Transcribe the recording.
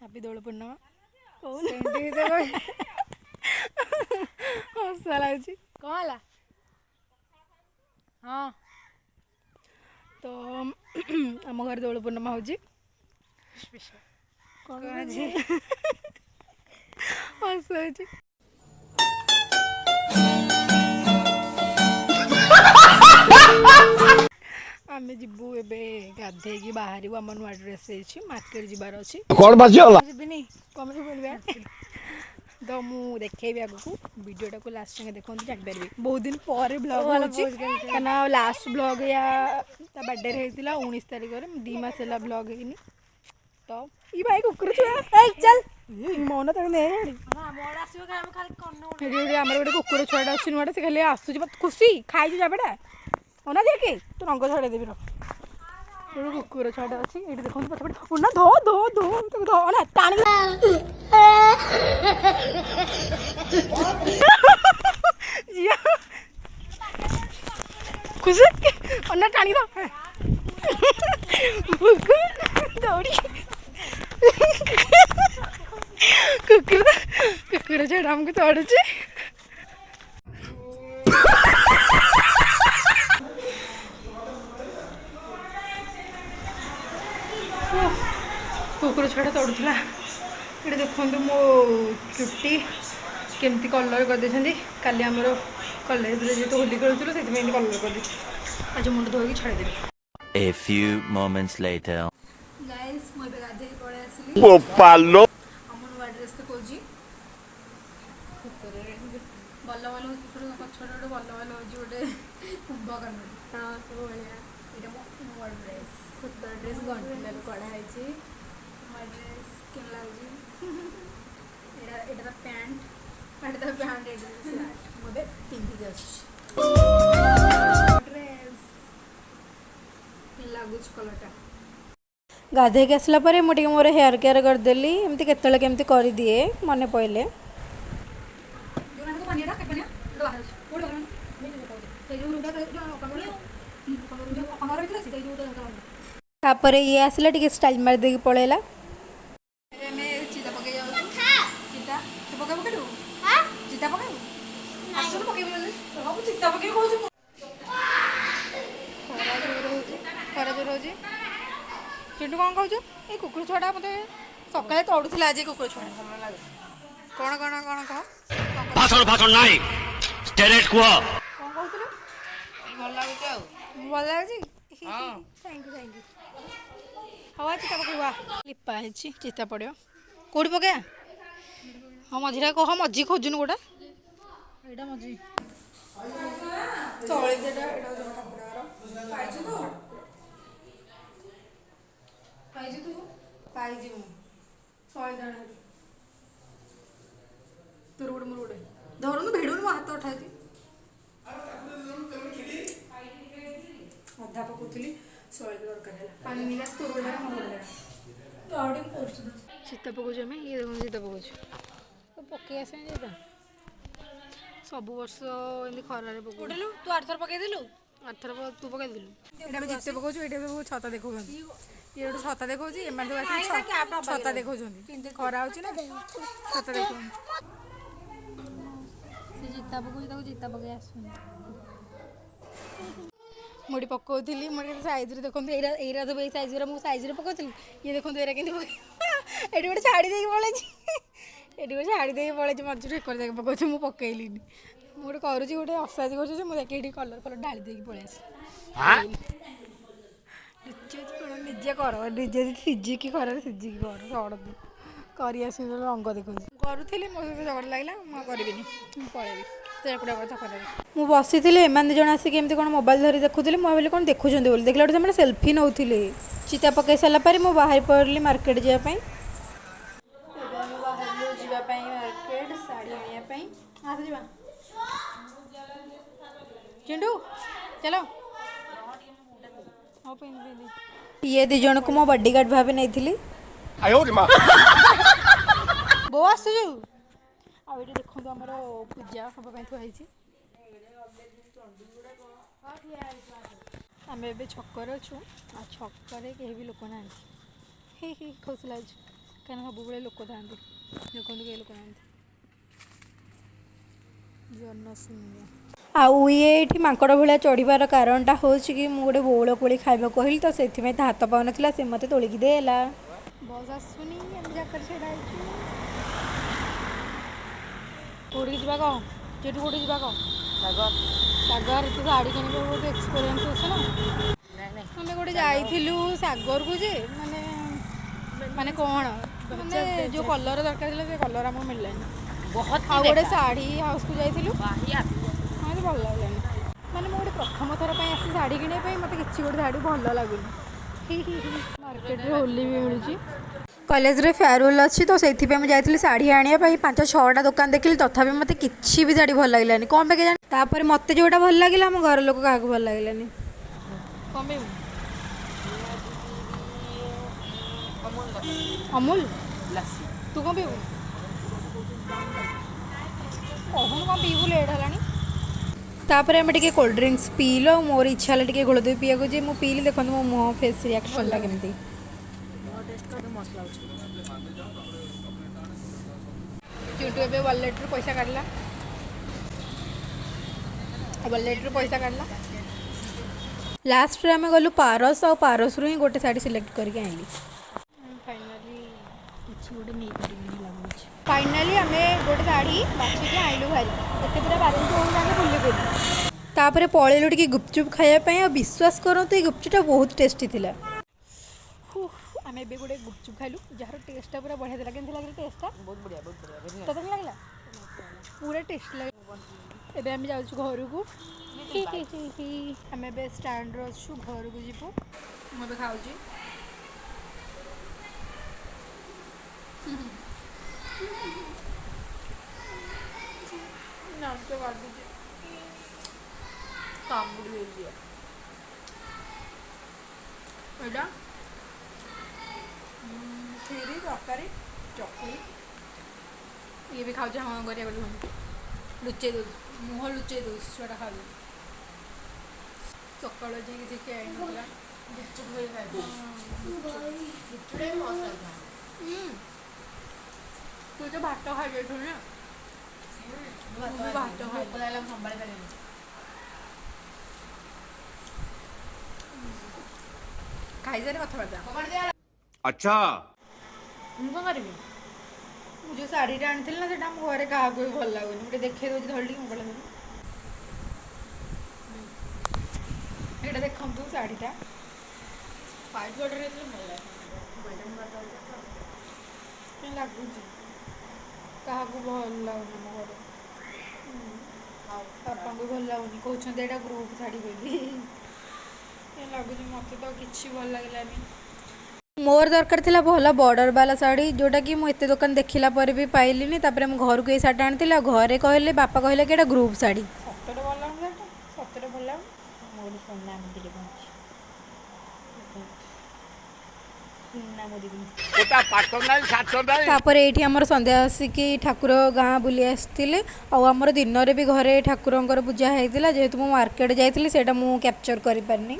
Happy ଦୋଳ ପୂର୍ଣ୍ଣିମା ହସ ଲାଗୁଛି। କ'ଣ ହେଲା? ହଁ ତ ଆମ ଘରେ ଦୋଳ ପୂର୍ଣ୍ଣିମା ହେଉଛି। କ'ଣ ଅଛି? ହସ ହେଉଛି। ଆମେ ଯିବୁ ଏବେ ଗାଧେଇକି ବାହାରିବୁ। ଆମ ନୂଆ ଡ୍ରେସ୍ ହେଇଛି, ମାର୍କେଟ ଯିବାର ଅଛି। କ'ଣ ବାଜିଗଲା? ଯିବିନି କମେ ବୋଲିବା ତ ମୁଁ ଦେଖେଇବି ଆଗକୁ। ଭିଡ଼ିଓଟାକୁ ଲାଷ୍ଟ ଯାଏଁ ଦେଖନ୍ତୁ, ଜାଣିପାରିବି। ବହୁତ ଦିନ ପରେ ବ୍ଲଗ୍ ହେଉଛି କାହିଁକିନା ଲାଷ୍ଟ ବ୍ଲଗ୍ ୟା ତା ବାର୍ଥଡେରେ ହେଇଥିଲା 19 ତାରିଖରେ। 2 ମାସ ହେଲା ବ୍ଲଗ୍ ହେଇନି। ତ ଇ ଭାଇ କୁକୁର ଛୁଆ ଚାଲ ମନ ତାକୁ ନେଇ ଆମର ଗୋଟେ କୁକୁର ଛୁଆଟା ଅଛି ନୂଆଟା, ସେ ଖାଲି ଆସୁଛି ଖୁସି ଖାଇଛୁ ଯାବେଟା ଅନା ଦେଖେ ତୁ ରଙ୍ଗ ଛଡ଼େଇ ଦେବି। ଗୋଟେ କୁକୁର ଛୁଆଟା ଅଛି ଏଇଠି ଦେଖନ୍ତୁ ପଛପଟେ ଅନା ଧୋ ଧୋ ଧୋ ତାକୁ ଧୋ ନା ଟାଣି ଖୁସି ଅନା ଟାଣି ଦୌଡ଼ି କୁକୁର ଛୁଆଟା ଆମକୁ ତଡ଼ୁଛି। କୁକୁର ଛୁଆଟା ତଡ଼ୁଥିଲା। ଏଠି ଦେଖନ୍ତୁ ମୋ ଚୁଟି କେମିତି କଲର୍ କରିଦେଇଛନ୍ତି। କାଲି ଆମର କଲେଜରେ ଯେହେତୁ ହୋଲି ଖେଳୁଥିଲୁ ସେଥିପାଇଁ ଏମିତି କଲର୍ କରିଦେଇଛି। ଆଜି ମୁଣ୍ଡ ଧୋଇକି ଛାଡ଼ିଦେବି। A few moments later. Guys ମୁଁ ଏବେ ଗାଧେଇକି ପଳେଇ ଆସିଲି। ବୋପାଲୋ ଆମ ନୂଆ ଡ୍ରେସ୍ ତ କହୁଛି ଭଲ ଭଲ ପଛରେ ଗୋଟେ ଭଲ ଭଲ ହେଉଛି ଗୋଟେ କୁମ୍ଭକର୍ଣ୍ଣ। ହଁ ସବୁ ଭଳିଆ। ଏଇଟା ମୋ ନୂଆ ଡ୍ରେସ୍, ସୂତା ଡ୍ରେସ୍ ଗଣ୍ଠିଲାରୁ କଢ଼ା ହେଇଛି। ନୂଆ ଡ୍ରେସ୍ କେମିତି ଲାଗୁଛି? ଏଇଟା ତ ପ୍ୟାଣ୍ଟ ଏଇଟା ସାର୍ଟ ମୁଁ ଏବେ ପିନ୍ଧିକି ଆସୁଛି। ଡ୍ରେସ୍ ଲାଗୁଛି କଲର୍ଟା। ଗାଧେଇକି ଆସିଲା ପରେ ମୁଁ ଟିକେ ମୋର ହେୟାର କେୟାର କରିଦେଲି। ଏମିତି କେତେବେଳେ କେମିତି କରିଦିଏ ମନେ ପଡ଼ିଲେ। ତାପରେ ଇଏ ଆସିଲା ଟିକେ ଷ୍ଟାଇଲ୍ ମାରି ଦେଇକି ପଳେଇଲା। ଚିତା ପକେଇ ଯାଉଛୁ ଚିତା ତୁ ପକେଇ ପକେଇବୁ ଚିତା ପକେଇବୁ ଆସୁନୁ ପକେଇବୁ ଚିତା ପକେଇ କହୁଛୁ। ଖରା ଜୋର ହଉଛି। ଚିଣ୍ଟୁ କ'ଣ କହୁଛୁ? ଏଇ କୁକୁର ଛୁଆଟା ମୋତେ ସକାଳେ ତଡ଼ୁଥିଲା। ଆଜି କୁକୁର ଛୁଆ ଭଲ ଲାଗୁଛି। କ'ଣ କ'ଣ କ'ଣ କହ ଭାଷଣ ନାହିଁ କୁହ। କ'ଣ କହୁଥିଲୁ? ଭଲ ଲାଗୁଛି ଆଉ ଭଲ ଲାଗୁଛି। Thank you. ହଉ ଚିତା ପକେଇବା। ଲିପା ହେଇଛି ଚିତା ପଡ଼ିବ। କେଉଁଠି ପକେଇବା? ହଁ ମଝିରେ କହ। ମଝି ଖୋଜୁନୁ ଗୋଟେ ଏଇଟା ମଝି ତଳେ ଏଇଟା ପାଇଯିବୁ 100 ତୋର ଗୋଟେ ମୋର ଗୋଟେ ଧରୁନୁ ଭିଡ଼ୁନୁ ମୋ ହାତ ଉଠାଇଛି। ଅଧା ପକଉଥିଲି 100 ଦରକାର ହେଲା। ପାଣି ନିରାଶ ତୋର ଗୋଟେ ମୋର ଗୋଟେ ଚିତା ପକଉଛୁ। ଆମେ ଇଏ ଦେଖୁଛୁ ଚିତା ପକଉଛୁ ପକେଇ ଆସେନି ଚିତା ସବୁ ବର୍ଷ ଏମିତି ଖରାରେ ପକଉଥିଲୁ। ତୁ ଆରଥର ପକେଇଦେଲୁ। ଆରଥର ତୁ ପକେଇଦେଲୁ। ଏଇଟା ବି ଜିତେ ପକଉଛୁ। ଏଇଟା ସବୁ ଛତା ଦେଖାଉଛନ୍ତି। ଇଏ ଗୋଟେ ଛତା ଦେଖାଉଛି। ଏମାନେ ସବୁ ଆସିକି ଛତା ଦେଖାଉଛନ୍ତି। ଖରା ହେଉଛି ନା ଛତା ଦେଖାଉଛନ୍ତି। ସେ ଚିତା ପକଉଛି ତାକୁ ଚିତା ପକେଇ ଆସୁନି। ମୁଁ ଏଠି ପକଉଥିଲି ମୋର କେତେ ସାଇଜ୍ରେ ଦେଖନ୍ତୁ। ଏଇରା ସବୁ ଏଇ ସାଇଜ୍ରେ ମୁଁ ସାଇଜ୍ରେ ପକଉଥିଲି। ଇଏ ଦେଖନ୍ତୁ ଏଇରା କେମିତି ଏଠି ଗୋଟେ ଛାଡ଼ି ଦେଇକି ପଳେଇଛି। ମଝିରେ ଏକର ଯାକେ ପକଉଛି। ମୁଁ ପକେଇଲିନି। ମୁଁ ଗୋଟେ କରୁଛି ଗୋଟେ ଅସାଜ କରୁଛି ଯେ ମୁଁ ଦେଖି ଏଠି କଲର୍ ଢାଳି ଦେଇକି ପଳେଇ ଆସି ନିଜେ କର। ନିଜେ ସିଝିକି ଖରାରେ ସିଝିକି କର। ସଡ଼କୁ କରି ଆସିବି ରଙ୍ଗ ଦେଖାଉଛି। କରୁଥିଲି ମୋ ସହିତ ଝଗଡ଼ା ଲାଗିଲା। ମୁଁ କରିବିନି। ମୁଁ ପଳେଇବି ମୁଁ ବସିଥିଲି। ଏମାନେ ଦୁଇ ଜଣ ଆସିକି ଏମିତି କ'ଣ ମୋବାଇଲ୍ ଧରି ଦେଖୁଥିଲି। ମୁଁ ଭାବିଲି କ'ଣ ଦେଖୁଛନ୍ତି ବୋଲି। ଦେଖିଲା ବେଳକୁ ସେମାନେ ସେଲ୍ଫି ନେଉଥିଲେ। ଚିତା ପକାଇ ସାରିଲା ପରେ ମୁଁ ବାହାରି ପଡ଼ିଲି ମାର୍କେଟ ଯିବା ପାଇଁ। ଏବେ ଆମେ ବାହାରିଲୁ ଯିବା ପାଇଁ ମାର୍କେଟ ଶାଢ଼ୀ ଆଣିବା ପାଇଁ। ଆସ ଯିବା ଚିଣ୍ଟୁ ଚାଲ। ଇଏ ଦୁଇ ଜଣଙ୍କୁ ମୋ ବଡ଼ିଗାର୍ଡ଼ ଭାବେ ନେଇଥିଲି। ବୋଉ ଆସୁଛୁ। ଆଉ ଏଇଠି ଦେଖନ୍ତୁ ଆମର ପୂଜା ହେବା ପାଇଁ ଥୁଆ ହେଇଛି। ଆମେ ଏବେ ଛକରେ ଅଛୁ। ଆଉ ଛକରେ କେହି ବି ଲୋକ ନାହାନ୍ତି। ଖୁସି ଲାଗୁଛି। କାହିଁକିନା ସବୁବେଳେ ଲୋକ ଥାଆନ୍ତି ଦେଖନ୍ତୁ କେହି ଲୋକ ନାହାନ୍ତି ଜନଶୂନ୍ୟ। ଆଉ ଇଏ ଏଇଠି ମାଙ୍କଡ଼ ଭଳିଆ ଚଢ଼ିବାର କାରଣଟା ହେଉଛି କି ମୁଁ ଗୋଟେ ବଉଳ କୋଳି ଖାଇବାକୁ କହିଲି ତ ସେଥିପାଇଁ ତା ହାତ ପାଉନଥିଲା ସେ ମୋତେ ତୋଳିକି ଦେଲା। ବସ୍ ଆସୁନି ଆମେ ଜାଗାରେ ଛିଡ଼ା ହେଇଛୁ। କୋଉଠିକି ଯିବା କହ ଯେଠୁ କୋଉଠି ଯିବା କହ ସାଗର ତୁ ଶାଢ଼ୀ କିଣିବାକୁ ଗୋଟେ ଏକ୍ସପିରିଏନ୍ସ ଅଛି ନା। ଆମେ ଗୋଟେ ଯାଇଥିଲୁ ସାଗରକୁ ଯେ ମାନେ କ'ଣ ମାନେ ଯେଉଁ କଲର୍ ଦରକାର ଥିଲା ସେ କଲର୍ ଆମକୁ ମିଳିଲାନି। ଆଉ ଗୋଟେ ଶାଢ଼ୀ ହାଉସ୍କୁ ଯାଇଥିଲୁ ମୋତେ ଭଲ ଲାଗିଲାନି। ମାନେ ମୁଁ ଗୋଟେ ପ୍ରଥମ ଥର ପାଇଁ ଆସି ଶାଢ଼ୀ କିଣିବା ପାଇଁ ମୋତେ କିଛି ଗୋଟେ ଶାଢ଼ୀ ଭଲ ଲାଗୁନି। ମାର୍କେଟରେ ହୋଲି ବି ମିଳୁଛି। କଲେଜରେ ଫେୟାରୱେଲ୍ ଅଛି ତ ସେଇଥିପାଇଁ ମୁଁ ଯାଇଥିଲି ଶାଢ଼ୀ ଆଣିବା ପାଇଁ 5-6ଟା ଦୋକାନ ଦେଖିଲି ତଥାପି ମୋତେ କିଛି ବି ଶାଢ଼ୀ ଭଲ ଲାଗିଲାନି କ'ଣ ପାଇଁ କେଜାଣି। ତାପରେ ମୋତେ ଯେଉଁଟା ଭଲ ଲାଗିଲା ଆମ ଘର ଲୋକ କାହାକୁ ଭଲ ଲାଗିଲାନି। କ'ଣ ପାଇଁ ଅମୁଲ ତୁ କ'ଣ ପିଇବୁ କହୁନୁ କ'ଣ ପିଇବୁ ଲେଟ୍ ହେଲାଣି। ତାପରେ ଆମେ ଟିକେ କୋଲ୍ଡ ଡ୍ରିଙ୍କସ୍ ପିଇଲୁ ଆଉ ମୋର ଇଚ୍ଛା ହେଲା ଟିକେ ଘୋଳଦହି ପିଇବାକୁ ଯେ ମୁଁ ପିଇଲି ଦେଖନ୍ତୁ ମୋ ମୁହଁ ଫେସ୍ ରିଆକ୍ସନ୍ଟା କେମିତି। ଚିଣ୍ଟୁ ଏବେ ୱାଲେଟ୍ରୁ ପଇସା କାଢ଼ିଲା ଲାଷ୍ଟରେ ଆମେ ଗଲୁ ପାରସ ଆଉ ପାରସରୁ ହିଁ ଗୋଟେ ଶାଢ଼ୀ ସିଲେକ୍ଟ କରିକି ଆଣିଲି। ଫାଇନାଲି କିଛି ଗୋଟେ ନେଇପାରିବିନି ଲାଗୁଛି। ଫାଇନାଲି ଆମେ ଗୋଟେ ଶାଢ଼ୀ ବାଛିକି ଆଣିଲୁ ଭାରି ଏତେ ପୁରା ବାରେଣ୍ଟ ହେଉଛୁ ଆମେ ବୁଲି ବୁଲି। ତାପରେ ପଳେଇଲୁ ଟିକେ ଗୁପଚୁପ୍ ଖାଇବା ପାଇଁ ଆଉ ବିଶ୍ୱାସ କରନ୍ତୁ ଏଇ ଗୁପଚୁପ୍ଟା ବହୁତ ଟେଷ୍ଟି ଥିଲା। ଆମେ ଏବେ ଗୋଟେ ଗୁପଚୁପ୍ ଖାଇଲୁ ଯାହାର ଟେଷ୍ଟଟା ପୁରା ବଢ଼ିଆ ଥିଲା। କେମିତି ଲାଗିଲା ଟେଷ୍ଟଟା? ବହୁତ ବଢ଼ିଆ ତତେ କେମିତି ଲାଗିଲା? ପୁରା ଟେଷ୍ଟି ଲାଗିଲା। ଏବେ ଆମେ ଯାଉଛୁ ଘରକୁ। ଆମେ ଏବେ ଷ୍ଟାଣ୍ଡରେ ଅଛୁ ଘରକୁ ଯିବୁ। ମୁଁ ଏବେ ଖାଉଛି କାମୁଡ଼ି ଦେଇଛି ଏଇଟା କ୍ଷୀରି ତରକାରୀ ଚକୁଳି ଇଏ ବି ଖାଉଛି ହଁ କରିବା ବୋଲି ଲୁଚେଇ ଦେଉଛି ମୁହଁ ଲୁଚେଇ ଦେଉଛି ଛୁଆଟା ଖାଉଛି। ସକାଳୁ ଯାଇକି ଦେଖି ଆଇନଥିଲା ତୁ ତ ଭାତ ଖାଇଯାଇଥିଲୁ ନା ଭାତ ସମ୍ଭାଳି ପାରିବି। ଖାଇସାରି କଥାବାର୍ତ୍ତା अच्छा ମୁଁ କ'ଣ କରିବି? ମୁଁ ଯେଉଁ ଶାଢ଼ୀଟା ଆଣିଥିଲି ନା ସେଇଟା ଆମ ଘରେ କାହାକୁ ବି ଭଲ ଲାଗୁନି। ଗୋଟେ ଦେଖେଇ ଦେଉଛି ଧରିକି ମୋବାଇଲ ଧରି ଏଇଟା ଦେଖନ୍ତୁ ଶାଢ଼ୀଟା ହ୍ୱାଇଟ୍ ବର୍ଡ଼ର ହେଇଥିଲେ ଭଲ ଲାଗେ ଲାଗୁଛି କାହାକୁ ଭଲ ଲାଗୁନି ଆମ ଘରେ। ବାପାଙ୍କୁ ଭଲ ଲାଗୁନି କହୁଛନ୍ତି ଏଇଟା ଗ୍ରୁପ୍ ଶାଢ଼ୀ ବୋଲି ଲାଗୁଛି ମୋତେ ତ କିଛି ଭଲ ଲାଗିଲାନି। ମୋର ଦରକାର ଥିଲା ଭଲ ବର୍ଡ଼ର ବାଲା ଶାଢ଼ୀ ଯେଉଁଟାକି ମୁଁ ଏତେ ଦୋକାନ ଦେଖିଲା ପରେ ବି ପାଇଲିନି। ତାପରେ ମୁଁ ଘରକୁ ଏଇ ଶାଢ଼ୀଟା ଆଣିଥିଲି ଆଉ ଘରେ କହିଲେ ବାପା କହିଲେ କି ଏଇଟା ଗ୍ରୁପ୍ ଶାଢ଼ୀ। ସତରେ ଭଲ ଲାଗୁନି ଶାଢ଼ୀଟା ସତରେ ଭଲ ଲାଗୁନି। ମୋର ସୁନା ମୁଦିରେ ପହଞ୍ଚି ତାପରେ ଏଇଠି ଆମର ସନ୍ଧ୍ୟା ଆସିକି ଠାକୁର ଗାଁ ବୁଲି ଆସିଥିଲେ ଆଉ ଆମର ଦିନରେ ବି ଘରେ ଠାକୁରଙ୍କର ପୂଜା ହେଇଥିଲା। ଯେହେତୁ ମୁଁ ମାର୍କେଟ ଯାଇଥିଲି ସେଇଟା ମୁଁ କ୍ୟାପଚର୍ କରିପାରିନି।